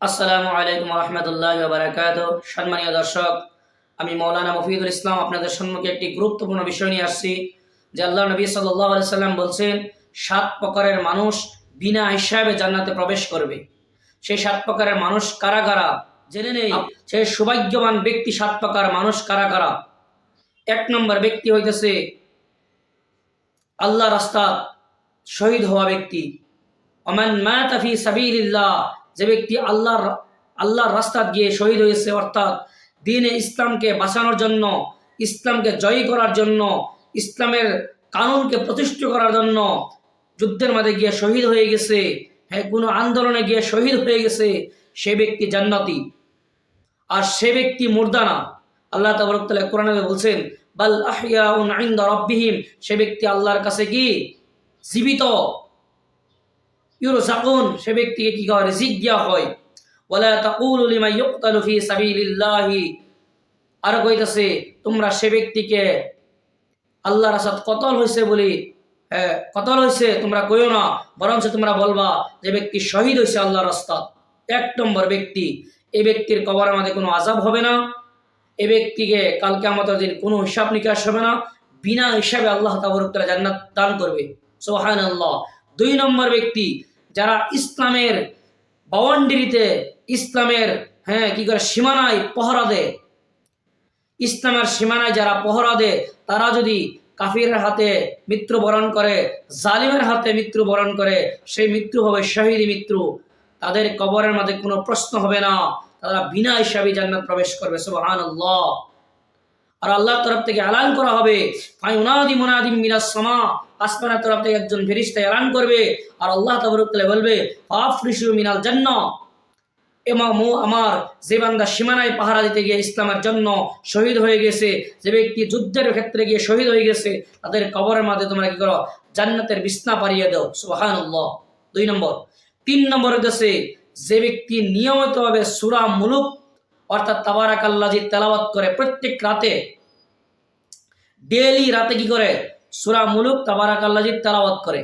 আসসালামু আলাইকুম রহমতুল্লাহ বারাকাত। সম্মানীয় দর্শক, আমি মৌলানা মফিদুল ইসলাম আপনাদের সম্মুখে একটি গুরুত্বপূর্ণ বিষয় নিয়ে আসছি যে আল্লাহ নবী সাল্লাল্লাহু আলাইহি সাল্লাম বলছেন 7 প্রকারের মানুষ বিনা হিসাবে জান্নাতে প্রবেশ করবে। সেই 7 প্রকারের মানুষ কারা কারা জেনে নেই। সেই সৌভাগ্যবান ব্যক্তি 7 প্রকার মানুষ কারা কারা। 1 নম্বর ব্যক্তি হইতেছে আল্লাহ রাস্তা শহীদ হওয়া ব্যক্তি। ওমান মাতা ফি সাবিলিল্লাহ, যে ব্যক্তি আল্লাহর রাস্তা গিয়ে শহীদ হয়েছে, অর্থাৎ দ্বীনে ইসলামকে বাঁচানোর জন্য, ইসলামকে জয়ী করার জন্য, ইসলামের কানুনকে প্রতিষ্ঠিত করার জন্য যুদ্ধের মাঝে গিয়ে শহীদ হয়ে গেছে, হ্যাঁ কোনো আন্দোলনে গিয়ে শহীদ হয়ে গেছে, সে ব্যক্তি জান্নাতি। আর সে ব্যক্তি মুর্দা না। আল্লাহ তাবারক তাআলা কোরআনে বলছেন বাল আহইয়াউন ইনদা রাব্বিহিম, সে ব্যক্তি আল্লাহর কাছে কি জীবিত। ইউরজাকুন, সে ব্যক্তিকে কি হয় রিজিক দেওয়া হয়। ওয়ালা তাকুলু লিমান ইউকতালু ফি সাবিলিল্লাহি, আর কইতাছে তোমরা সে ব্যক্তিকে আল্লাহর রাস্তায় কতল হইছে বলি, কতল হইছে তোমরা কইও না, বরঞ্চ তোমরা বলবা যে ব্যক্তি শহীদ হইছে আল্লাহর রাস্তায়। 1 নম্বর ব্যক্তি, এই ব্যক্তির কবরের মধ্যে কোনো আযাব হবে না, এই ব্যক্তিকে কাল কিয়ামতের দিন কোনো হিসাব নিকাশ হবে না, বিনা হিসাবে আল্লাহ তাবারক তাআলা জান্নাত দান করবে। সুবহানাল্লাহ। 2 নম্বর ব্যক্তি, যারা ইসলামের বাউন্ডারিতে, ইসলামের কি করে সীমানায় পহরা দেয়, ইসলামের সীমানায় যারা পহরা দেয়, তারা যদি কাফিরের হাতে মৃত্যুবরণ করে, জালিমের হাতে মৃত্যুবরণ করে, সেই মৃত্যু হবে শহীদ মৃত্যু। তাদের কবরের মধ্যে কোনো প্রশ্ন হবে না, তারা বিনা হিসাবে জান্নাত প্রবেশ করবে। সুবহানাল্লাহ। আর আল্লাহর তরফ থেকে এলান করা হবে, ফায়ুনাদি মুনাদিম মিনাস সামা, আসমানের তরফ থেকে একজন ফেরেশতা এলান করবে, আর আল্লাহ তাবারক তাআলা বলবে ফাফরিশু মিনাল জান্নাহ, আমার যে বান্দা সীমানায় পাহারা দিতে গিয়ে ইসলামের জন্য শহীদ হয়ে গেছে, যে ব্যক্তি যুদ্ধের ক্ষেত্রে গিয়ে শহীদ হয়ে গেছে, তাদের কবরের মধ্যে তোমরা কি করো, জান্নাতের বিছনা পারিয়ে দাও। সুবহানাল্লাহ। 2 নম্বর। 3 নম্বর হচ্ছে যে ব্যক্তি নিয়মিতভাবে সূরা মুলুক অর্থাৎ তাবারাকাল্লাযী তেলাওয়াত করে, প্রত্যেক রাতে, ডেইলি রাতে কি করে সূরা মুলুক তাবারাকাল্লাযী তেলাওয়াত করে।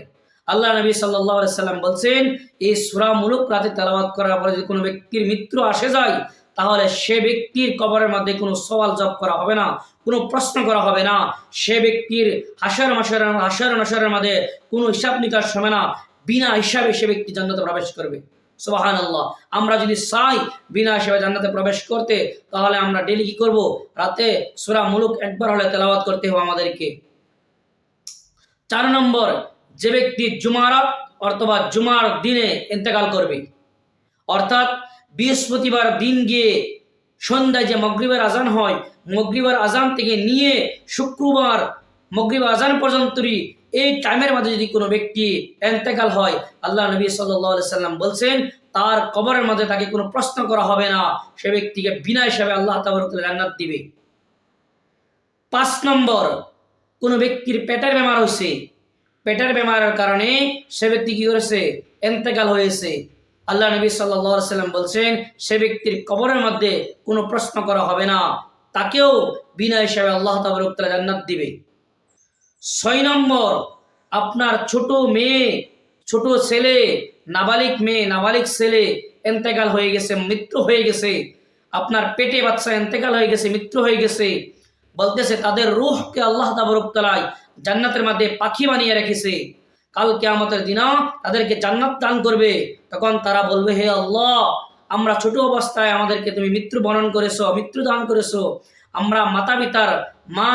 আল্লাহ নবী সাল্লাল্লাহু আলাইহি সাল্লাম বলছেন এই সূরা মুলুক রাতে তেলাওয়াত করার পরে যদি কোনো ব্যক্তির মৃত্যু আসে যায়, তাহলে সে ব্যক্তির কবরের মধ্যে কোনো সওয়াল জব করা হবে না, কোনো প্রশ্ন করা হবে না, সে ব্যক্তির হাসর মাশরের মধ্যে কোনো হিসাব নিকাশ হবে না, বিনা হিসাবে সে ব্যক্তি জান্নাতে প্রবেশ করবে। সুবহানাল্লাহ। আমরা যদি চাই বিনা হিসাবে জান্নাতে প্রবেশ করতে, তাহলে আমরা ডেইলি কি করব, রাতে সূরা মুলুক একবার হলে তেলাওয়াত করতে হবে আমাদেরকে। 4 নম্বর, যে ব্যক্তি জুমারাত অথবা জুমার দিনে ইন্তেকাল করবে, অর্থাৎ বৃহস্পতিবার দিন গিয়ে সন্ধ্যায় যে মাগরিবের আজান হয়, মাগরিবের আজান থেকে নিয়ে শুক্রবার মাগরিবের আজান পর্যন্ত এই টাইমের মধ্যে যদি কোনো ব্যক্তি ইন্তেকাল হয়, আল্লাহ নবী সাল্লাল্লাহু আলাইহি সাল্লাম বলছেন তার কবরের মধ্যে তাকে কোনো প্রশ্ন করা হবে না, সে ব্যক্তিকে বিনা হিসাবে আল্লাহ তাবারক তাআলা জান্নাত দিবে। 5 নম্বর, কোনো ব্যক্তির পেটের বেমার হয়েছে, পেটের বেমারের কারণে সে ব্যক্তি কি করেছে, ইন্তেকাল হয়েছে, আল্লাহ নবী সাল্লাল্লাহু আলাইহি সাল্লাম বলছেন সে ব্যক্তির কবরের মধ্যে কোনো প্রশ্ন করা হবে না, তাকেও বিনা হিসাবে আল্লাহ তাবারক তাআলা জান্নাত দিবে। 6 নম্বর, আপনার ছোট মেয়ে, ছোট ছেলে, নাবালিক মেয়ে, নাবালিক ছেলে ইন্তেকাল হয়ে গেছে, মৃত্যু হয়ে গেছে, আপনার পেটে বাচ্চা ইন্তেকাল হয়ে গেছে, মৃত্যু হয়ে গেছে, বলতেছে তাদের রূহকে আল্লাহ তাবারক তাআলা জান্নাতের মধ্যে পাখি বানিয়ে রেখেছে, কাল কিয়ামতের দিন তাদেরকে জান্নাত দান করবে। তখন তারা বলবে হে আল্লাহ, আমরা ছোট অবস্থায় আমাদেরকে তুমি মৃত্যু বরণ করেছো, মৃত্যু দান করেছো, আমরা মাতা পিতার, মা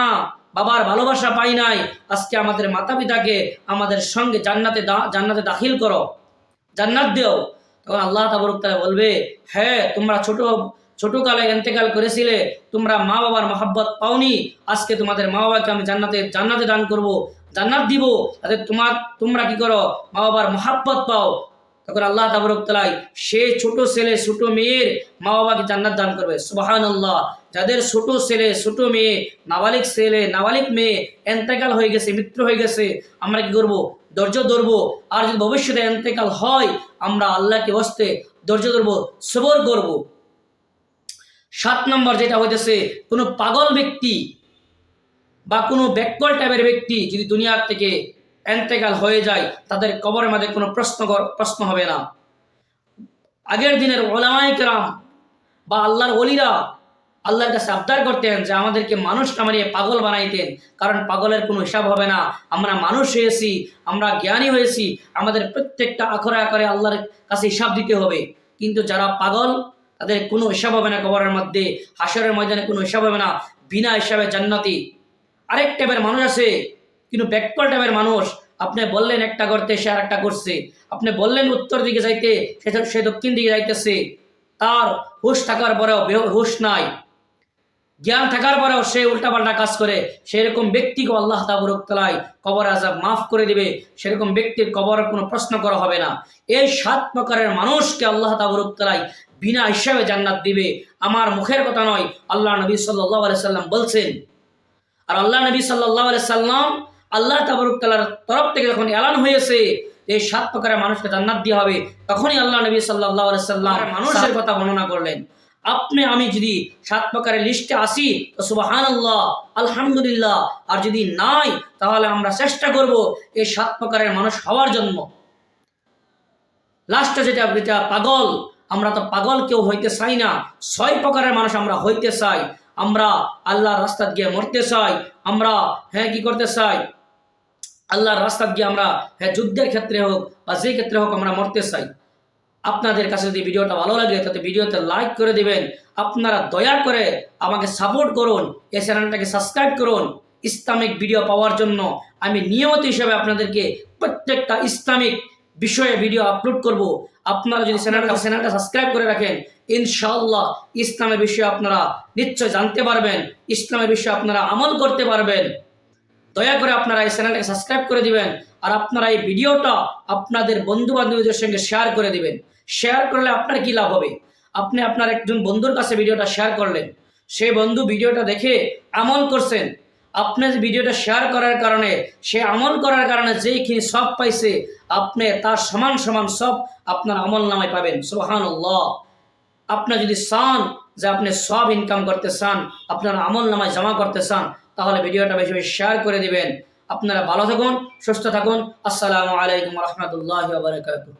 বাবার ভালোবাসা পাই নাই, আজকে আমাদের মাতা পিতাকে আমাদের সঙ্গে জান্নাতে দাখিল করো, জান্নাত দিও। তখন আল্লাহ তাবারক তাআলা বলবে হ্যাঁ, তোমরা ছোটকালে ইন্তেকাল করেছিলে, তোমরা মা বাবার মহব্বত পাওনি, আজকে তোমাদের মা বাবাকে আমি জান্নাতে দান করব, জান্নাত দিব, তাতে তোমরা কি করো, মা বাবার মহব্বত পাও। তখন আল্লাহ তাবারক তাআলা সে ছোট ছেলে, ছোট মেয়ের মা বাবাকে জান্নাত দান করবে। সুবহানাল্লাহ। যাদের ছোট ছেলে, ছোট মেয়ে, নাবালিক ছেলে, নাবালিক মেয়ে ইন্তেকাল হয়ে গেছে, মৃত্যু হয়ে গেছে, আমরা কি করব, ধৈর্য ধরবো। আর যদি ভবিষ্যতে ইন্তেকাল হয়, আমরা আল্লাহকে ওয়াস্তে ধৈর্য ধরবো, সবর করব। 7 নম্বর যেটা হইতেছে, কোনো পাগল ব্যক্তি বা কোনো ব্যাকওয়ার্ড টাইপের ব্যক্তি যদি দুনিয়ার থেকে ইন্তেকাল হয়ে যায়, তাদের কবরের মধ্যে কোনো প্রশ্ন হবে না। আগের দিনের ওলামায়ে কেরাম বা আল্লাহর ওলিরা আল্লাহর কাছে আবদার করতেন যে আমাদেরকে মানুষ না মারিয়ে পাগল বানাইতেন, কারণ পাগলের কোনো হিসাব হবে না, আমরা মানুষ হয়েছি, আমরা জ্ঞানী হয়েছি, আমাদের প্রত্যেকটা আখরে আখরে আল্লাহর কাছে হিসাব দিতে হবে। কিন্তু যারা পাগল তাদের কোনো হিসাব হবে না, কবরের মধ্যে হাসরের ময়দানে কোনো হিসাব হবে না, বিনা হিসাবে জান্নাতি। আরেক টাইপের মানুষ আছে কিন্তু ব্যাককল টাইপের মানুষ, আপনি বললেন একটা করতে সে আর একটা করছে, আপনি বললেন উত্তর দিকে যাইতে সে দক্ষিণ দিকে যাইতেছে, তার হুশ থাকার পরেও হুশ নাই, জ্ঞান থাকার পরেও সে উল্টাপাল্টা কাজ করে। সেরকম ব্যক্তিকে আল্লাহ তাবারক তাআলা কবর আযাব মাফ করে দিবে, সেরকম ব্যক্তির কবরের কোনো প্রশ্ন করা হবে না। এই 7 প্রকারের মানুষকে আল্লাহ তাবারক তাআলা বিনা হিসাবে জান্নাত দিবে। আমার মুখের কথা নয়, আল্লাহ নবী সাল্লাল্লাহু আলাইহি সাল্লাম বলছেন। আর আল্লাহ নবী সাল্লাল্লাহু আলাইহি সাল্লাম আল্লাহ তাবারক তাআলার তরফ থেকে যখন এলান হয়েছে এই 7 প্রকারের মানুষকে জান্নাত দেওয়া হবে, তখনই আল্লাহ নবী সাল্লাল্লাহু আলাইহি সাল্লাম মানুষের কথা বর্ণনা করলেন। আপনি আমি যদি 7 প্রকারের লিস্টে আসি তো সুবহানাল্লাহ, আলহামদুলিল্লাহ, আর যদি নাই তাহলে আমরা চেষ্টা করব এই 7 প্রকারের মানুষ হওয়ার জন্য। লাস্টে যেটা পাগল, আমরা তো পাগল কেউ হইতে চাই না, 6 প্রকারের মানুষ আমরা হইতে চাই। আমরা আল্লাহর রাস্তা গিয়ে মরতে চাই, আমরা কি করতে চাই, আল্লাহর রাস্তা গিয়ে আমরা যুদ্ধের ক্ষেত্রে হোক বা যে ক্ষেত্রে হোক আমরা মরতে চাই। আপনাদের কাছে যদি ভিডিওটা ভালো লাগে তাতে ভিডিওতে লাইক করে দিবেন। আপনারা দয়া করে আমাকে সাপোর্ট করুন, এই চ্যানেলটাকে সাবস্ক্রাইব করুন। ইসলামিক ভিডিও পাওয়ার জন্য আমি নিয়মিত হিসাবে আপনাদেরকে প্রত্যেকটা ইসলামিক বিষয়ে ভিডিও আপলোড করব। আপনারা যদি চ্যানেলটা সাবস্ক্রাইব করে রাখেন, ইনশাআল্লাহ ইসলামের বিষয়ে আপনারা নিশ্চয় জানতে পারবেন, ইসলামের বিষয়ে আপনারা আমল করতে পারবেন। দয়া করে আপনারা এই চ্যানেলটাকে সাবস্ক্রাইব করে দিবেন, আর আপনারা এই ভিডিওটা আপনাদের বন্ধু বান্ধবীদের সঙ্গে শেয়ার করে দিবেন। শেয়ার করলে আপনার কি লাভ হবে? আপনি আপনার একজন বন্ধুর কাছে ভিডিওটা শেয়ার করলেন, সেই বন্ধু ভিডিওটা দেখে আমল করছেন, আপনি ভিডিওটা শেয়ার করার কারণে সে আমল করার কারণে যেইখানে সব পাইছে, আপনি তার সমান সমান সব আপনার আমল নামায় পাবেন। সুবহানাল্লাহ। আপনি যদি চান যে আপনি সব ইনকাম করতে চান, আপনার আমল নামায় জমা করতে চান, তাহলে ভিডিওটা বেশি বেশি শেয়ার করে দিবেন। আপনারা ভালো থাকুন, সুস্থ থাকুন। আসসালামু আলাইকুম ওয়া রাহমাতুল্লাহি ওয়া বারাকাতুহু।